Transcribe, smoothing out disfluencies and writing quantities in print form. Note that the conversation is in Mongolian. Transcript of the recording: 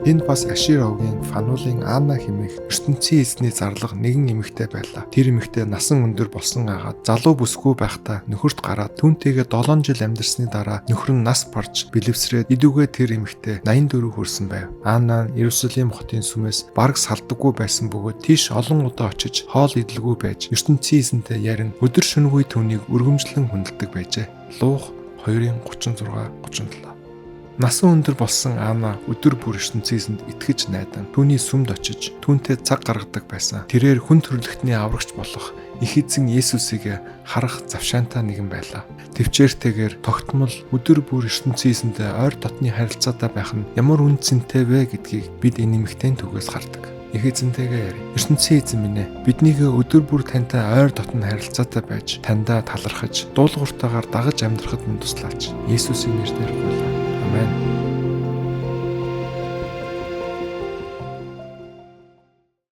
Энд бас Ашировгийн Фануулын Анна хэмээх ертөнцийн эзний зарлага нэгэн эмэгтэй байлаа. Тэр эмэгтэй насан өндөр болсон агаад залуу бүсгүй байхдаа нөхөрт гараад түүнтэйгээ 7 жил амьдарсны дараа нөхөр нь нас барж бэлэвсрээд идүүгээ тэр эмэгтэй 84 хүрсэн байв. Анна нь Иерусалим хотын сүмээс бараг салдаггүй байсан бөгөөд тийш олон удаа очиж хоол идэлгүй байж ертөнцийн эзэнтэй ярин өдөр шөнөгүй түүнийг өргөмжлөн хүндэлдэг байжээ. Луух 2:36-37. Насан өндөр болсон Анна өдөр бүр ертөнцийн эзэнд итгэж найдан түүний сүмд очиж түүнтэй цаг гаргадаг байсан. Тэрээр хүн төрлөختний аврагч болох их эзэн Есүсийг харах завшаантай нэгэн байлаа. Төвчээртэйгээр тогтмол өдөр бүр ертөнцийн эзэнтэй ойр дотны харилцаатай байх нь ямар үн цэнтэй вэ гэдгийг бид энэ нэмэгтэн түгээс хардаг. Их эзэнтэйгээ яри. ертөнцийн эзэн минь ээ, биднийгээ өдөр бүр тантай ойр дотн харилцаатай байж, таньдаа талархаж, дуулууртаагаар дагаж амьдрахад минь туслаач. Есүсийн нэрээр гуйлаа. Амен.